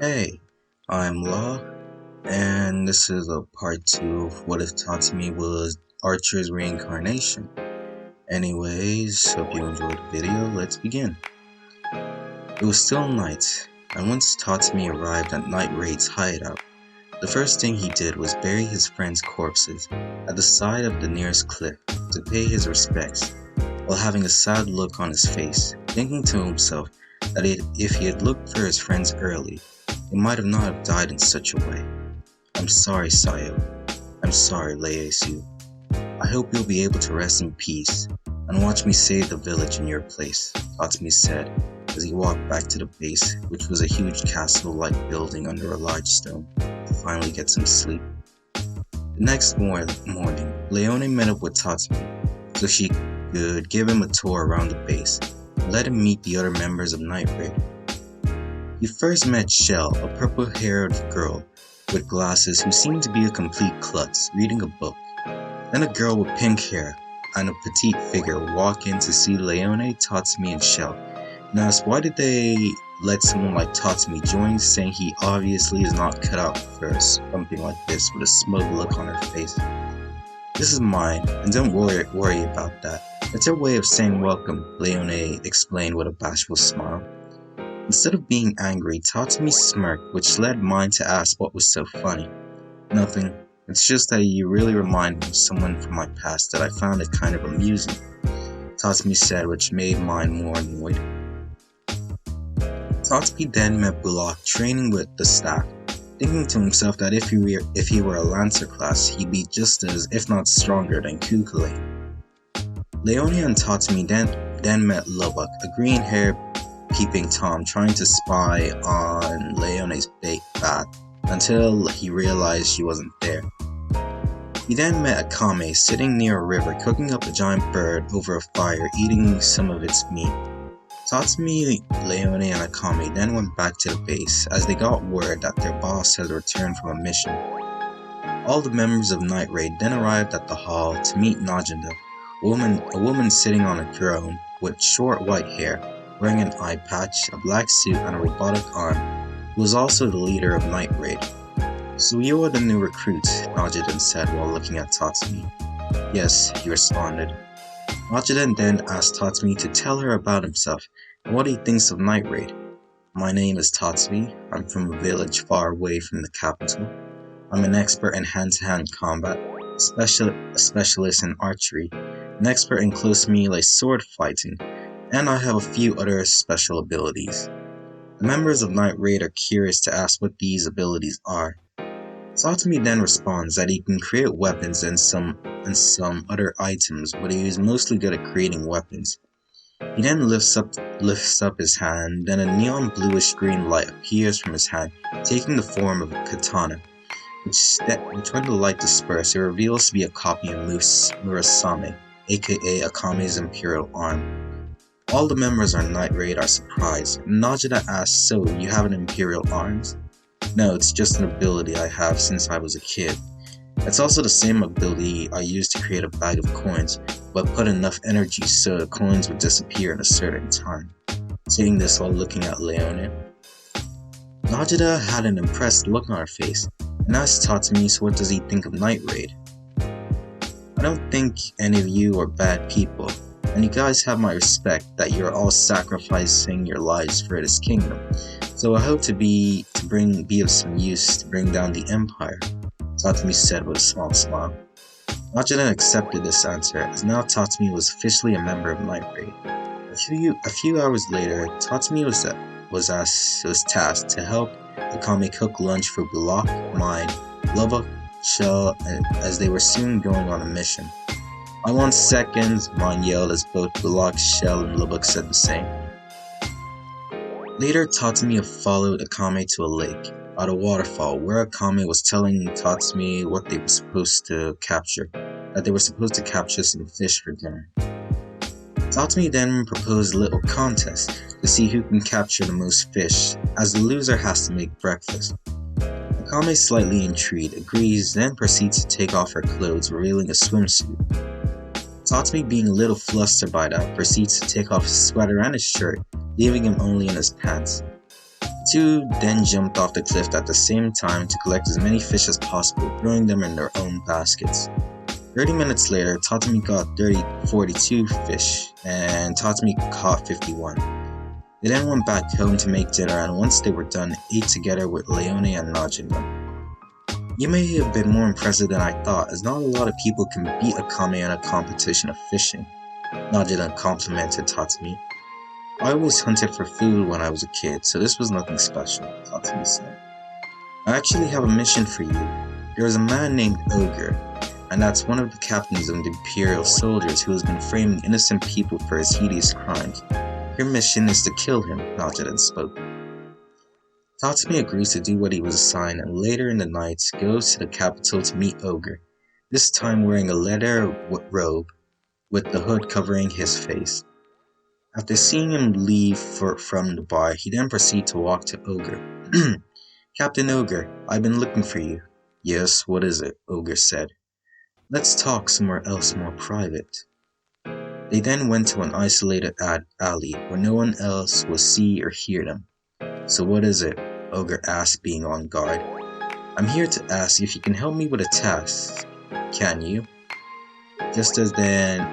Hey, I'm Law, and this is a part 2 of What If Tatsumi was Archer's reincarnation. Anyways, hope you enjoyed the video, let's begin. It was still night, and once Tatsumi arrived at Night Raid's hideout, the first thing he did was bury his friends' corpses at the side of the nearest cliff to pay his respects, while having a sad look on his face, thinking to himself that if he had looked for his friends early, he might have not have died in such a way. I'm sorry, Sayo. I'm sorry, Ieyasu. I hope you'll be able to rest in peace and watch me save the village in your place, Tatsumi said as he walked back to the base, which was a huge castle-like building under a large stone, to finally get some sleep. The next morning, Leone met up with Tatsumi so she could give him a tour around the base and let him meet the other members of Night Raid. He first met Shell, a purple-haired girl with glasses who seemed to be a complete klutz, reading a book. Then a girl with pink hair and a petite figure walk in to see Leone, Tatsumi, and Shell, and ask why did they let someone like Tatsumi join, saying he obviously is not cut out for something like this, with a smug look on her face. This is mine, and don't worry about that. It's her way of saying welcome, Leone explained with a bashful smile. Instead of being angry, Tatsumi smirked, which led mine to ask what was so funny. Nothing. It's just that you really remind me of someone from my past that I found it kind of amusing, Tatsumi said, which made mine more annoyed. Tatsumi then met Bullock training with the staff, thinking to himself that if he were a Lancer class, he'd be just as, if not stronger, than Kukule. Leone and Tatsumi then met Lubbock, a green-haired peeping Tom trying to spy on Leone's bath until he realized she wasn't there. He then met Akame sitting near a river cooking up a giant bird over a fire, eating some of its meat. Tatsumi, Leone, and Akame then went back to the base as they got word that their boss had returned from a mission. All the members of Night Raid then arrived at the hall to meet Najida, a woman sitting on a throne with short white hair, wearing an eye patch, a black suit, and a robotic arm, who was also the leader of Night Raid. So you are the new recruit, Najida said while looking at Tatsumi. Yes, he responded. Najida then asked Tatsumi to tell her about himself and what he thinks of Night Raid. My name is Tatsumi. I'm from a village far away from the capital. I'm an expert in hand-to-hand combat, a specialist in archery, an expert in close melee sword fighting, and I have a few other special abilities. The members of Night Raid are curious to ask what these abilities are. Tatsumi then responds that he can create weapons and some other items, but he is mostly good at creating weapons. He then lifts up his hand, then a neon bluish-green light appears from his hand, taking the form of a katana, which when the light disperses, it reveals to be a copy of Murasame, aka Akame's imperial arm. All the members of Night Raid are surprised, and Najida asks, so you have an imperial arms? No, it's just an ability I have since I was a kid. It's also the same ability I used to create a bag of coins, but put enough energy so the coins would disappear in a certain time. Saying this while looking at Leone. Najida had an impressed look on her face, and asked Tatsumi, so what does he think of Night Raid? I don't think any of you are bad people, and you guys have my respect that you're all sacrificing your lives for this kingdom, so I hope to be of some use to bring down the empire, Tatsumi said with a small smile. Najida accepted this answer, as now Tatsumi was officially a member of Night Raid. A few hours later, Tatsumi was tasked to help Akame cook lunch for Bullock, Mine, Lubbock, Shell, as they were soon going on a mission. I want seconds, Mine yelled as both Bullock, Shell, and Lubbock said the same. Later, Tatsumi followed Akame to a lake, at a waterfall, where Akame was telling Tatsumi what they were supposed to capture, that they were supposed to capture some fish for dinner. Tatsumi then proposed a little contest to see who can capture the most fish, as the loser has to make breakfast. Akame, slightly intrigued, agrees, then proceeds to take off her clothes, revealing a swimsuit. Tatsumi, being a little flustered by that, proceeds to take off his sweater and his shirt, leaving him only in his pants. The two then jumped off the cliff at the same time to collect as many fish as possible, throwing them in their own baskets. 30 minutes later, Tatsumi got 42 fish, and Tatsumi caught 51. They then went back home to make dinner, and once they were done, ate together with Leone and Najima. You may have been more impressive than I thought, as not a lot of people can beat Akame in a competition of fishing, Najima complimented Tatsumi. I always hunted for food when I was a kid, so this was nothing special, Tatsumi said. I actually have a mission for you. There is a man named Ogre, and that's one of the captains of the Imperial soldiers who has been framing innocent people for his hideous crimes. Your mission is to kill him, Najima spoke. Tatsumi agrees to do what he was assigned, and later in the night goes to the capital to meet Ogre, this time wearing a leather robe with the hood covering his face. After seeing him leave from the bar, he then proceeds to walk to Ogre. Captain Ogre, I've been looking for you. Yes, what is it? Ogre said. Let's talk somewhere else more private. They then went to an isolated alley where no one else will see or hear them. So what is it? Ogre asked, being on guard. I'm here to ask if you can help me with a task. Can you? Just as Tatsumi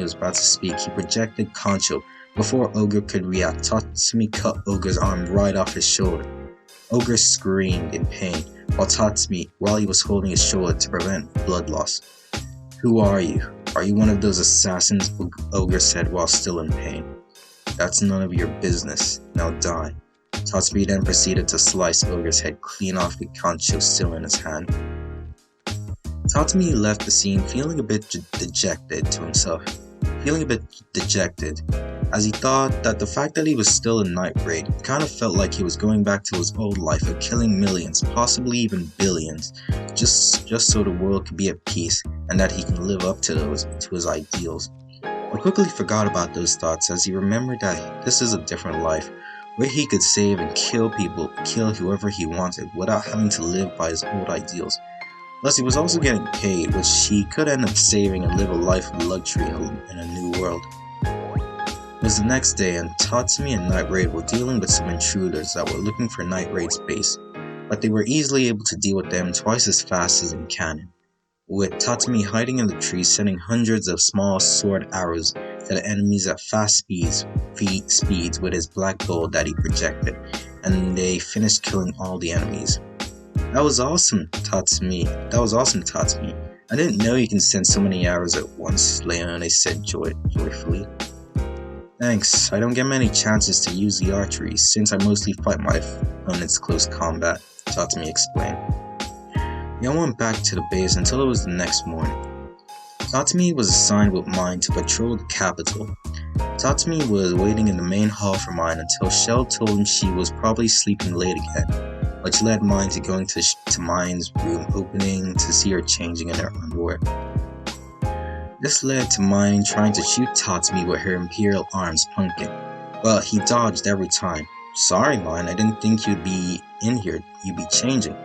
was about to speak, he projected Concho. Before Ogre could react, Tatsumi cut Ogre's arm right off his shoulder. Ogre screamed in pain, while he was holding his shoulder to prevent blood loss. Who are you? Are you one of those assassins? Ogre said while still in pain. That's none of your business. Now die. Tatsumi then proceeded to slice Ogre's head clean off with Concho still in his hand. Tatsumi left the scene feeling a bit dejected, as he thought that the fact that he was still in Night Raid kind of felt like he was going back to his old life of killing millions, possibly even billions, just so the world could be at peace and that he can live up to his ideals. I quickly forgot about those thoughts as he remembered that this is a different life, where he could save and kill whoever he wanted without having to live by his old ideals. Plus, he was also getting paid, which he could end up saving and live a life of luxury in a new world. It was the next day, and Tatsumi and Night Raid were dealing with some intruders that were looking for Night Raid's base, but they were easily able to deal with them twice as fast as in canon, with Tatsumi hiding in the trees, sending hundreds of small sword arrows to the enemies at fast speeds with his black bolt that he projected, and they finished killing all the enemies. That was awesome, Tatsumi. I didn't know you can send so many arrows at once, Leone said joyfully. Thanks, I don't get many chances to use the archery, since I mostly fight my opponents close combat, Tatsumi explained. They all went back to the base until it was the next morning. Tatsumi was assigned with Mine to patrol the capital. Tatsumi was waiting in the main hall for Mine until Shell told him she was probably sleeping late again, which led Mine to going to Mine's room, opening to see her changing in her underwear. This led to Mine trying to shoot Tatsumi with her Imperial Arms pumpkin, but he dodged every time. Sorry, Mine, I didn't think you'd be in here, you'd be changing.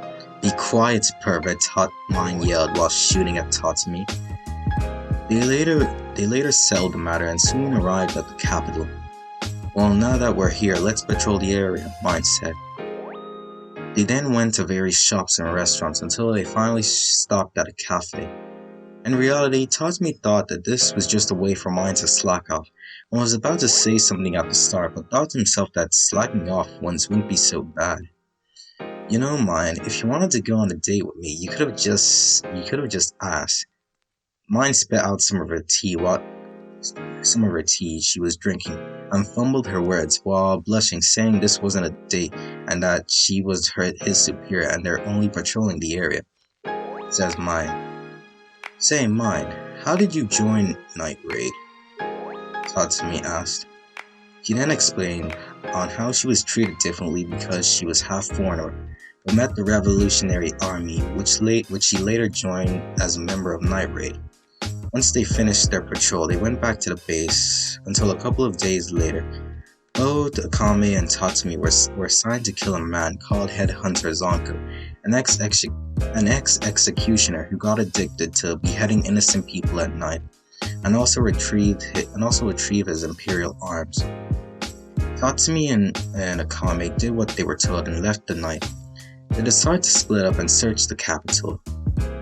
Be quiet, pervert, Mine yelled while shooting at Tatsumi. They later settled the matter and soon arrived at the capital. Well, now that we're here, let's patrol the area, Mine said. They then went to various shops and restaurants until they finally stopped at a cafe. In reality, Tatsumi thought that this was just a way for Mine to slack off, and was about to say something at the start, but thought to himself that slacking off once wouldn't be so bad. You know, Mine, if you wanted to go on a date with me, you could have just asked. Mine spit out some of her tea she was drinking, and fumbled her words while blushing, saying this wasn't a date and that she was his superior and they're only patrolling the area. Says Mine. Say, Mine, how did you join Night Raid? Tatsumi asked. He then explained on how she was treated differently because she was half foreigner, but met the Revolutionary Army, which she later joined as a member of Night Raid. Once they finished their patrol, they went back to the base until a couple of days later. Both Akame and Tatsumi were assigned to kill a man called Headhunter Zanku, an ex-executioner who got addicted to beheading innocent people at night, and also retrieve his Imperial arms. Tatsumi and Akame did what they were told and left the night. They decided to split up and search the capital.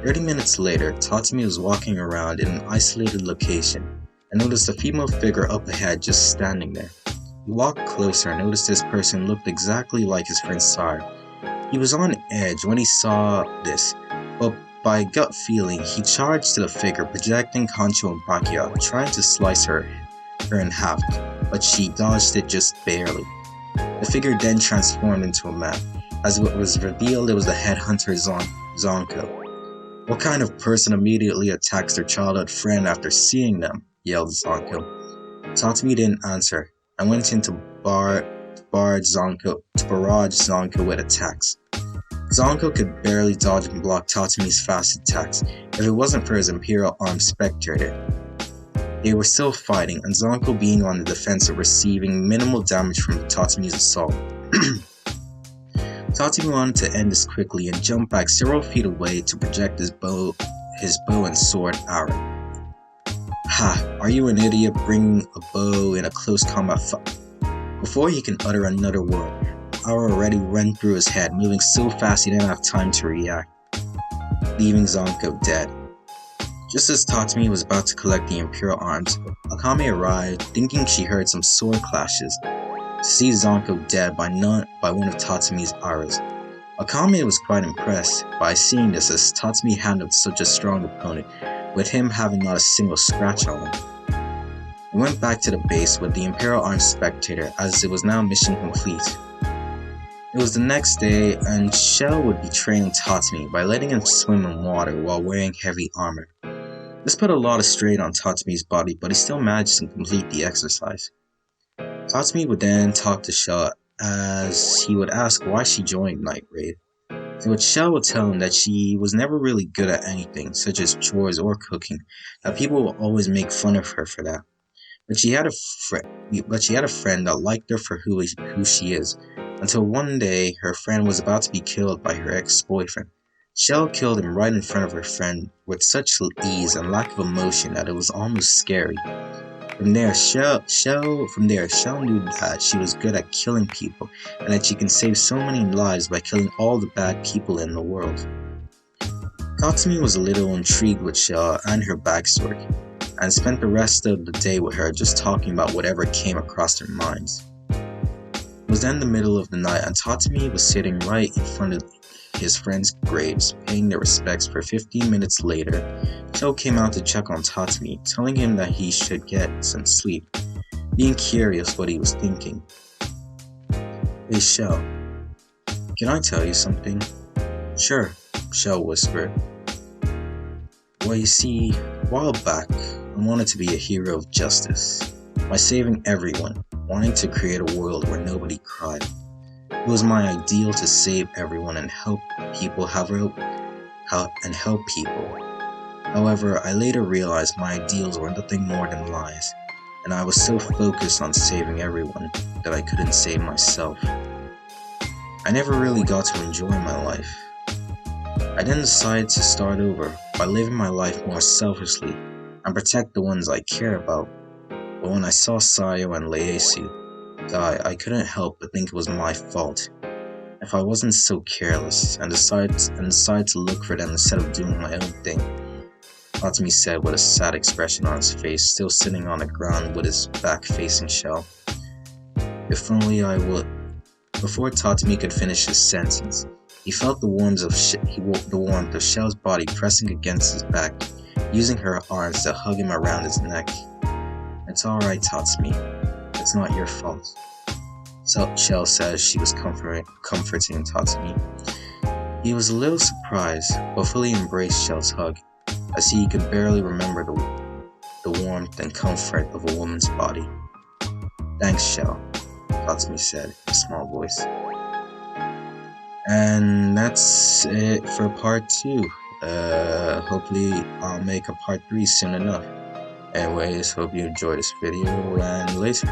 30 minutes later, Tatsumi was walking around in an isolated location and noticed a female figure up ahead just standing there. He walked closer and noticed this person looked exactly like his friend Sire. He was on edge when he saw this, but by gut feeling, he charged to the figure, projecting Kancho and Bakia, trying to slice her in half, but she dodged it just barely. The figure then transformed into a man. As it was revealed, it was the Headhunter Zanku. What kind of person immediately attacks their childhood friend after seeing them? Yelled Zanku. Tatsumi didn't answer and went in to barrage Zanku with attacks. Zanku could barely dodge and block Tatsumi's fast attacks if it wasn't for his Imperial armed spectator. They were still fighting, and Zanku being on the defensive, receiving minimal damage from Tatsumi's assault. Tatsumi wanted to end this quickly and jumped back several feet away to project his bow and sword arrow. Ha! Are you an idiot bringing a bow in a close combat fight? Before he can utter another word, arrow already ran through his head, moving so fast he didn't have time to react, leaving Zanku dead. Just as Tatsumi was about to collect the Imperial arms, Akame arrived, thinking she heard some sword clashes, to see Zanku dead by one of Tatsumi's arrows. Akame was quite impressed by seeing this, as Tatsumi handled such a strong opponent, with him having not a single scratch on him. He went back to the base with the Imperial armed spectator, as it was now mission complete. It was the next day, and Shell would be training Tatsumi by letting him swim in water while wearing heavy armor. This put a lot of strain on Tatsumi's body, but he still managed to complete the exercise. Tatsumi would then talk to Shell, as he would ask why she joined Night Raid. To which Shell would tell him that she was never really good at anything, such as chores or cooking, that people would always make fun of her for that. But she had a friend that liked her for who she is, until one day her friend was about to be killed by her ex-boyfriend. Shell killed him right in front of her friend with such ease and lack of emotion that it was almost scary. From there, Shell knew that she was good at killing people, and that she can save so many lives by killing all the bad people in the world. Tatsumi was a little intrigued with Shell and her backstory, and spent the rest of the day with her just talking about whatever came across their minds. It was then the middle of the night, and Tatsumi was sitting right in front of his friends' graves, paying their respects. For 15 minutes later, Shell came out to check on Tatsumi, telling him that he should get some sleep, being curious what he was thinking. Hey Shell, can I tell you something? Sure, Shell whispered. Well, you see, a while back, I wanted to be a hero of justice, by saving everyone, wanting to create a world where nobody cried. It was my ideal to save everyone and help people However, I later realized my ideals were nothing more than lies, and I was so focused on saving everyone that I couldn't save myself. I never really got to enjoy my life. I then decided to start over by living my life more selfishly and protect the ones I care about. But when I saw Sayo and Ieyasu die, I couldn't help but think it was my fault. If I wasn't so careless and decided to look for them instead of doing my own thing, Tatsumi said with a sad expression on his face, still sitting on the ground with his back facing Shell. If only I would. Before Tatsumi could finish his sentence, he felt the warmth of Shell's body pressing against his back, using her arms to hug him around his neck. It's alright, Tatsumi. It's not your fault. So Shell says she was comforting Tatsumi. He was a little surprised, but fully embraced Shell's hug, as he could barely remember the warmth and comfort of a woman's body. Thanks, Shell, Tatsumi said in a small voice. And that's it for part 2. Hopefully I'll make a part 3 soon enough. Anyways, hope you enjoyed this video, and later.